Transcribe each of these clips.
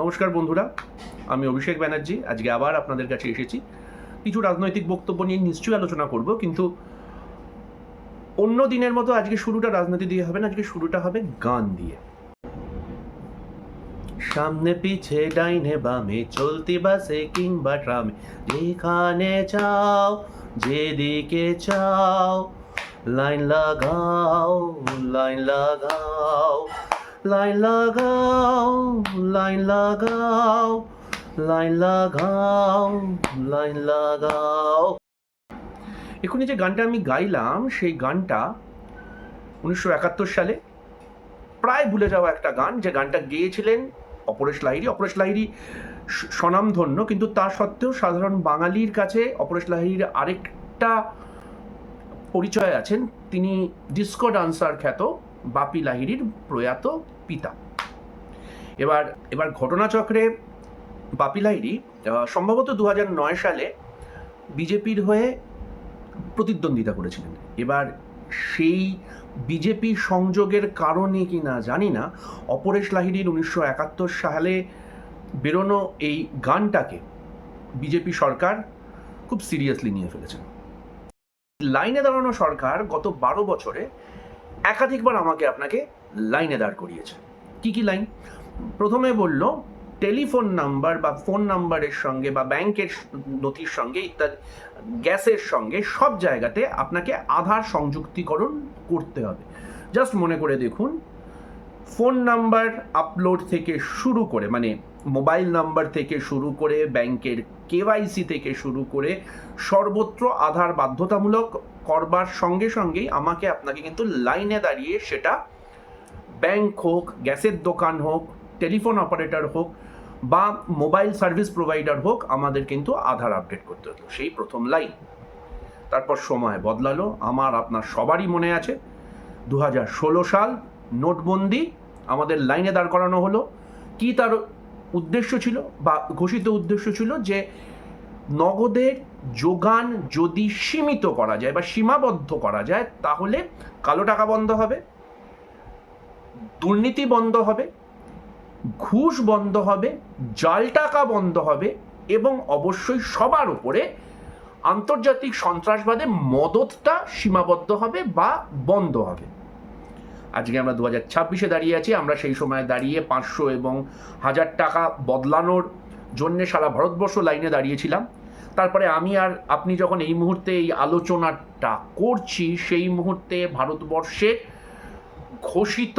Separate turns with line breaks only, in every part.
নমস্কার বন্ধুরা, আমি অভিষেক ব্যানার্জি। আজকে আবার আপনাদের কাছে এসেছি। কিছু রাজনৈতিক বক্তব্য নিয়ে নিশ্চয়ই আলোচনা করব, কিন্তু অন্য দিনের মতো আজকে শুরুটা রাজনীতি দিয়ে হবে না। আজকে শুরুটা হবে গান দিয়ে। সামনে পিছে ডাইনে বামে চলতি বাসে কিংবা ট্রামে, যেখানে চাও যেদিকে চাও, লাইন লাগাও লাইন লাগাও লাইন লাগাও লাইন লাগাও লাইন লাগাও লাইন লাগাও। এখনই যে গানটা আমি গাইলাম সেই গানটা 1971 সালে প্রায় ভুলে যাওয়া একটা গান, যে গানটা গেয়েছিলেন অপরেশ লাহিড়ী। অপরেশ লাহিড়ী স্বনামধন্য, কিন্তু তা সত্ত্বেও সাধারণ বাঙালির কাছে অপরেশ লাহিড়ীর আরেকটা পরিচয় আছেন। তিনি ডিস্কো ডান্সার খ্যাত বাপি লাহিড়ীর প্রয়াত পিতা। এবার ঘটনাচক্রে বাপি লাহিড়ী সম্ভবত 2009 সালে বিজেপির হয়ে প্রতিদ্বন্দ্বিতা করেছিলেন। এবার সেই বিজেপি সংযোগের কারণে কি না জানি না, অপরেশ লাহিড়ীর 1971 সালে বেরোনো এই গানটাকে বিজেপি সরকার খুব সিরিয়াসলি নিয়ে ফেলেছেন। লাইনে দাঁড়ানো সরকার গত 12 বছরে একাধিকবার আপনাকে লাইনে দাঁড় করিয়েছে। কি লাইন? প্রথমে বলল টেলিফোন নাম্বার বা ফোন নাম্বারের সঙ্গে বা ব্যাংকের নথির সঙ্গে ইত্যাদি, গ্যাসের সঙ্গে সব জায়গাতে আপনাকে আধার সংযুক্তিকরণ করতে হবে। জাস্ট মনে করে দেখুন, ফোন নাম্বার আপলোড থেকে শুরু করে, মানে মোবাইল নাম্বার থেকে শুরু করে ব্যাংকের কেওয়াইসি থেকে শুরু করে সর্বত্র আধার বাধ্যতামূলক করবার সঙ্গে সঙ্গেই আপনাকে কিন্তু লাইনে দাঁড়িয়ে, সেটা ব্যাংক হোক, গ্যাসের দোকান হোক, টেলিফোন অপারেটর হোক বা মোবাইল সার্ভিস প্রোভাইডার হোক, আমাদের কিন্তু আধার আপডেট করতে হতো। সেই প্রথম লাইন। তারপর সময় বদলালো। আপনার সবারই মনে আছে 2016 সাল নোটবন্দি, আমাদের লাইনে দাঁড় করানো হলো। কি তার উদ্দেশ্য ছিল বা ঘোষিত উদ্দেশ্য ছিল যে নগদের যোগান যদি সীমিত করা যায় বা সীমাবদ্ধ করা যায়, তাহলে কালো টাকা বন্ধ হবে, দুর্নীতি বন্ধ হবে, ঘুষ বন্ধ হবে, জাল টাকা বন্ধ হবে এবং অবশ্যই সবার উপরে আন্তর্জাতিক সন্ত্রাসবাদে মদতটা সীমাবদ্ধ হবে বা বন্ধ হবে। আজকে আমরা 2026-এ দাঁড়িয়ে আছি। আমরা সেই সময় দাঁড়িয়ে 500 এবং 1000 টাকা বদলানোর জন্যে সারা ভারতবর্ষ লাইনে দাঁড়িয়েছিলাম। তারপরে আমি আর আপনি যখন এই মুহূর্তে এই আলোচনাটা করছি, সেই মুহূর্তে ভারতবর্ষে ঘোষিত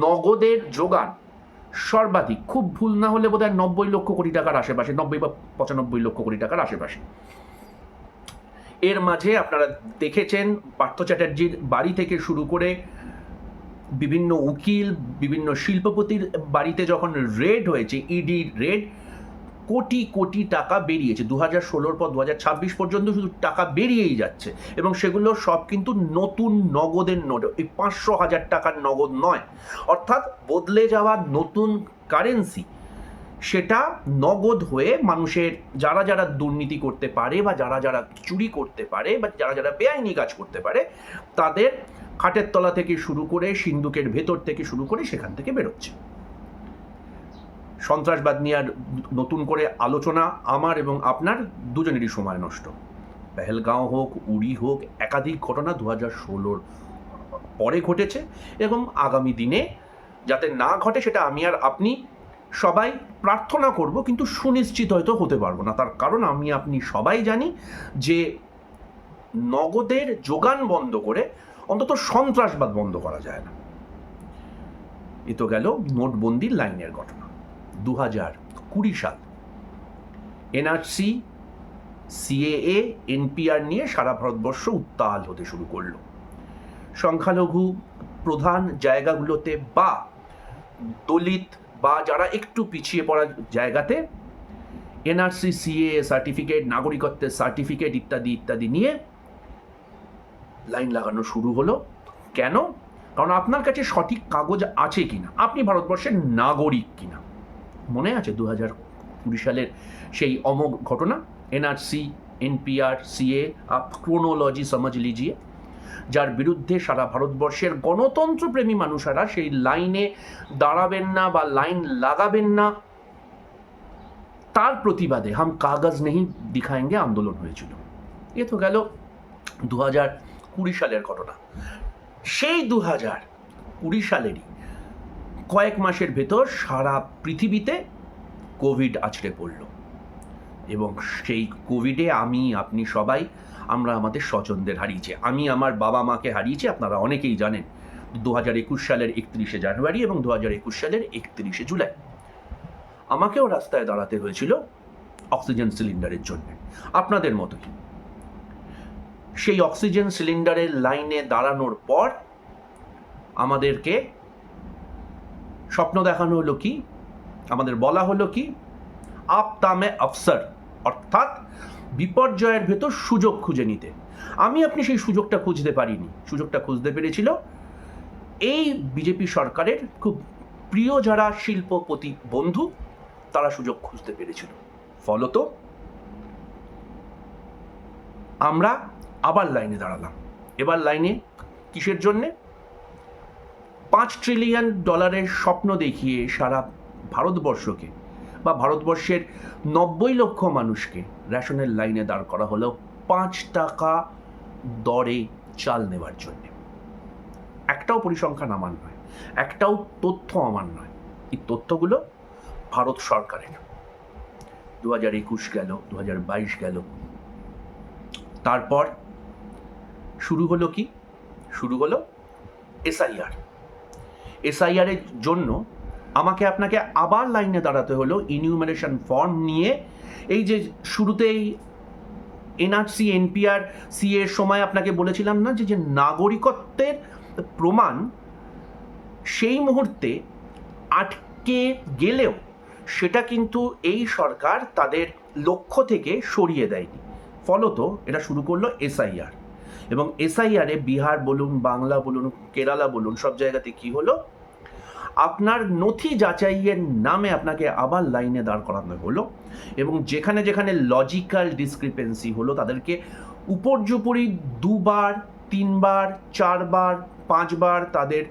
নগদের যোগান সর্বাধিক, খুব ভুল না হলে বোধহয় 90 লক্ষ কোটি টাকার আশেপাশে, 90 বা 95 লক্ষ কোটি টাকার আশেপাশে। এর মাঝে আপনারা দেখেছেন পার্থ চ্যাটার্জির বাড়ি থেকে শুরু করে বিভিন্ন উকিল, বিভিন্ন শিল্পপতির বাড়িতে যখন রেড হয়েছে, ইডি রেড, কোটি কোটি টাকা বেরিয়েছে। 2016 পর 2026 পর্যন্ত শুধু টাকা বেরিয়েই যাচ্ছে, এবং সেগুলো সব কিন্তু নতুন নগদের নোট। এই 500,000 টাকার নগদ নয়, অর্থাৎ বদলে যাওয়া নতুন কারেন্সি, সেটা নগদ হয়ে মানুষের যারা দুর্নীতি করতে পারে বা যারা চুরি করতে পারে বা যারা বেআইনি কাজ করতে পারে, তাদের খাটের তলা থেকে শুরু করে সিন্দুকের ভেতর থেকে শুরু করে সেখান থেকে বেরোচ্ছে। সন্ত্রাসবাদ নিয়ে আর নতুন করে আলোচনা আমার এবং আপনার দুজনেরই সময় নষ্ট। পেহেলগাঁও হোক, উড়ি হোক, একাধিক ঘটনা 2016 পরে ঘটেছে এবং আগামী দিনে যাতে না ঘটে সেটা আমি আর আপনি সবাই প্রার্থনা করব, কিন্তু সুনিশ্চিত হয়তো হতে পারবো না। তার কারণ আপনি সবাই জানি যে নগদের যোগান বন্ধ করে অন্তত সন্ত্রাসবাদ বন্ধ করা যায় না। এ তো গেল নোটবন্দির লাইনের ঘটনা। 2020 সাল এনআরসি, সিএএ, এনপিআর নিয়ে সারা ভারতবর্ষ উত্তাল হতে শুরু করলো। সংখ্যালঘু প্রধান জায়গাগুলোতে বা দলিত বা যারা একটু পিছিয়ে পড়া জায়গাতে এনআরসি, সিএএ সার্টিফিকেট, নাগরিকত্বের সার্টিফিকেট ইত্যাদি ইত্যাদি নিয়ে লাইন লাগানো শুরু হলো। কেন? কারণ আপনার কাছে সঠিক কাগজ আছে কিনা, আপনি ভারতবর্ষের নাগরিক কিনা। মনে আছে 2020 সালের সেই অমোঘ ঘটনা, NRC, NPR, CA, up chronology समझ लीजिए, যার বিরুদ্ধে সারা ভারতবর্ষের গণতন্ত্রপ্রেমী মানুষেরা সেই লাইনে দাঁড়াবেন না বা লাইন লাগাবেন না তার প্রতিবাদে হাম কাগজ নেই দিখায়েঙ্গে আন্দোলন হয়েছিল। এ তো গেল 2020 সালের ঘটনা। সেই 2020 সালেরই কয়েক মাসের ভেতর সারা পৃথিবীতে কোভিড আছড়ে পড়ল, এবং সেই কোভিডে আমি আপনি সবাই আমরা আমাদের স্বজনদের হারিয়েছি। আমি আমার বাবা মাকে হারিয়েছি, আপনারা অনেকেই জানেন, 2021 সালের 31শে জানুয়ারি এবং 2021 সালের 31শে জুলাই। আমাকেও রাস্তায় দাঁড়াতে হয়েছিল অক্সিজেন সিলিন্ডারের জন্য, আপনাদের মতোই। সেই অক্সিজেন সিলিন্ডারের লাইনে দাঁড়ানোর পর আমাদেরকে স্বপ্ন দেখানো হলো কি, আমাদের বলা হলো কি, আপতামে আফসার, অর্থাৎ বিপর্যয়ের ভেতর সুযোগ খুঁজে নিতে। আমি আপনি সেই সুযোগটা খুঁজতে পারিনি, সুযোগটা খুঁজতে পেরেছিল এই বিজেপি সরকারের খুব প্রিয় যারা শিল্পপতি বন্ধু, তারা সুযোগ খুঁজতে পেরেছিল। ফলত আমরা আবার লাইনে দাঁড়ালাম। এবার লাইনে কিসের জন্যে? $5 ট্রিলিয়ন স্বপ্ন দেখিয়ে সারা ভারতবর্ষকে বা ভারতবর্ষের 90 লক্ষ মানুষকে রেশনের লাইনে দাঁড় করা হলো 5 টাকা দরে চাল নেওয়ার জন্য। একটাও পরিসংখ্যান আমার নয়, একটাও তথ্য আমার নয়, এই তথ্যগুলো ভারত সরকারের। 2021 গেল, 2022 গেল, তারপর শুরু হলো কি? শুরু হলো এসআইআর। এসআইআরের জন্য আমাকে আপনাকে আবার লাইনে দাঁড়াতে হলো ইনিউমারেশন ফর্ম নিয়ে। এই যে শুরুতেই এনআরসি এনপিআর সি এর সময় আপনাকে বলেছিলাম না যে নাগরিকত্বের প্রমাণ সেই মুহূর্তে আটকে গেলেও সেটা কিন্তু এই সরকার তাদের লক্ষ্য থেকে সরিয়ে দেয়নি। ফলত এটা শুরু করলো এসআইআর, এবং এসআইআরে বিহার বলুন, বাংলা বলুন, কেরালা বলুন, সব জায়গাতে কি হলো, আপনার নথি যাচাইয়ের নামে আপনাকে আবার লাইনে দাঁড় করানো হলো, এবং যেখানে যেখানে লজিক্যাল ডিসক্রিপেন্সি হলো তাদেরকে উপর্যুপরি 2 বার 3 বার 4 বার 5 বার তাদের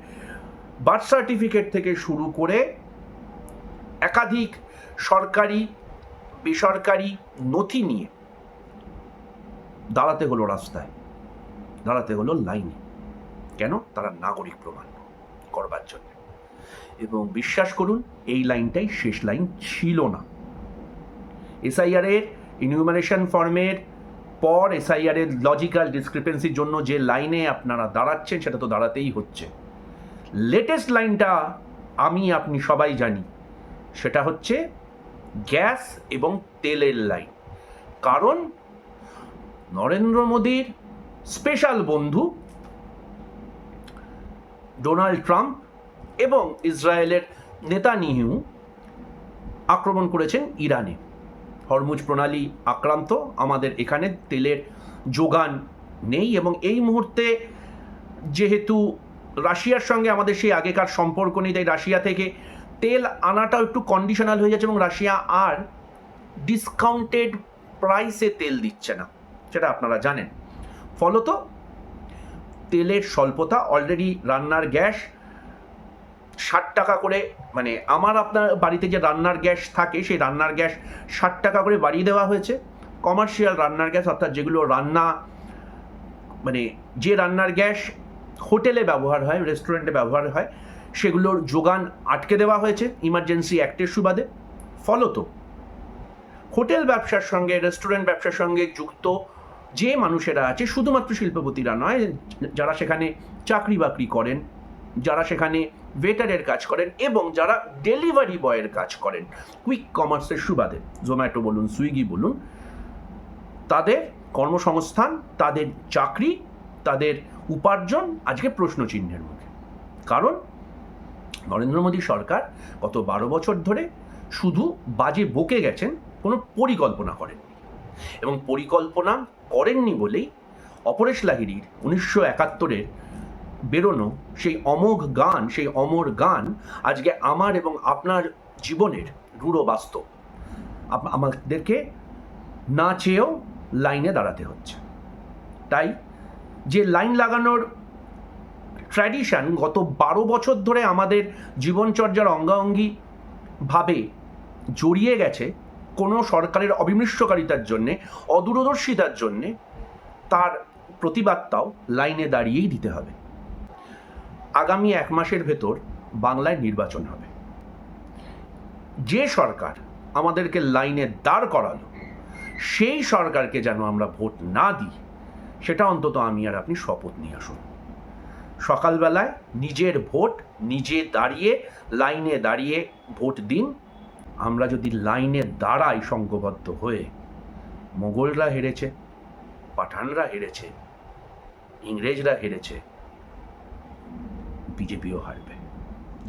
বার্থ সার্টিফিকেট থেকে শুরু করে একাধিক সরকারি বেসরকারি নথি নিয়ে দাঁড়াতে হলো রাস্তায়, দাঁড়াতে হলো লাইনে। কেন? তারা নাগরিক প্রমাণ করবার জন্য। এবং বিশ্বাস করুন, এই লাইনটাই শেষ লাইন ছিল না। এসআইআরের ইনিউমারেশন ফর্মের পর এসআইআরের লজিক্যাল ডিসক্রিপেন্সির জন্য যে লাইনে আপনারা দাঁড়াচ্ছেন সেটা তো দাঁড়াতেই হচ্ছে। লেটেস্ট লাইনটা আমি আপনি সবাই জানি, সেটা হচ্ছে গ্যাস এবং তেলের লাইন। কারণ নরেন্দ্র মোদীর স্পেশাল বন্ধু ডোনাল্ড ট্রাম্প এবং ইসরায়েলের নেতানিয়াহু আক্রমণ করেছেন ইরানে। হরমুজ প্রণালী আক্রান্ত, আমাদের এখানে তেলের যোগান নেই, এবং এই মুহূর্তে যেহেতু রাশিয়ার সঙ্গে আমাদের সেই আগেকার সম্পর্ক নেই, তাই রাশিয়া থেকে তেল আনাটাও একটু কন্ডিশনাল হয়ে যাচ্ছে, এবং রাশিয়া আর ডিসকাউন্টেড প্রাইসে তেল দিচ্ছে না, সেটা আপনারা জানেন। ফলত তেলের স্বল্পতা, অলরেডি রান্নার গ্যাস 60 টাকা করে, মানে আমার আপনার বাড়িতে যে রান্নার গ্যাস থাকে সেই রান্নার গ্যাস 60 টাকা করে বাড়িয়ে দেওয়া হয়েছে। কমার্শিয়াল রান্নার গ্যাস, অর্থাৎ যেগুলো রান্না, মানে যে রান্নার গ্যাস হোটেলে ব্যবহার হয়, রেস্টুরেন্টে ব্যবহার হয়, সেগুলোর যোগান আটকে দেওয়া হয়েছে ইমার্জেন্সি অ্যাক্টের সুবাদে। ফলত হোটেল ব্যবসার সঙ্গে, রেস্টুরেন্ট ব্যবসার সঙ্গে যুক্ত যে মানুষেরা আছে, শুধুমাত্র শিল্পপতিরা নয়, যারা সেখানে চাকরি বাকরি করেন, যারা সেখানে ওয়েটারের কাজ করেন, এবং যারা ডেলিভারি বয়ের কাজ করেন কুইক কমার্সের সুবাদে, জোম্যাটো বলুন, সুইগি বলুন, তাদের কর্মসংস্থান, তাদের চাকরি, তাদের উপার্জন আজকে প্রশ্নচিহ্নের মুখে। কারণ নরেন্দ্র মোদী সরকার গত 12 বছর ধরে শুধু বাজে বকে গেছেন, কোনো পরিকল্পনা করেননি। এবং পরিকল্পনা করেননি বলেই অপরেশ লাহিড়ির 1971-এর বেরোনো সেই অমোঘ গান, সেই অমর গান আজকে আমার এবং আপনার জীবনের রূঢ় বাস্তব। আমাদেরকে না চেয়েও লাইনে দাঁড়াতে হচ্ছে। তাই যে লাইন লাগানোর ট্র্যাডিশন গত 12 বছর ধরে আমাদের জীবনচর্যার অঙ্গাঙ্গিভাবে জড়িয়ে গেছে, কোনো সরকারের অবিমৃষ্যকারিতার জন্যে, অদূরদর্শিতার জন্যে তার প্রতিবাদটাও লাইনে দাঁড়িয়েই দিতে হবে। আগামী 1 মাসের ভেতর বাংলায় নির্বাচন হবে। যে সরকার আমাদেরকে লাইনে দাঁড় করালো সেই সরকারকে যেন আমরা ভোট না দিই, সেটা অন্তত আমি আর আপনি শপথ নিয়ে আসুন। সকালবেলায় নিজের ভোট নিজে দাঁড়িয়ে লাইনে দাঁড়িয়ে ভোট দিন। আমরা যদি লাইনে দাঁড়াই সংঘবদ্ধ হয়ে, মোগলরা হেরেছে, পাঠানরা হেরেছে, ইংরেজরা হেরেছে, बीजेपीও हारবে।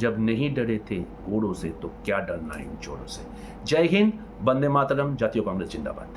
जब नहीं डरे थे घोड़ों से तो क्या डरना इन चोरों से। जय हिंद, वंदे मातरम, জাতীয় কংগ্রেস জিন্দাবাদ।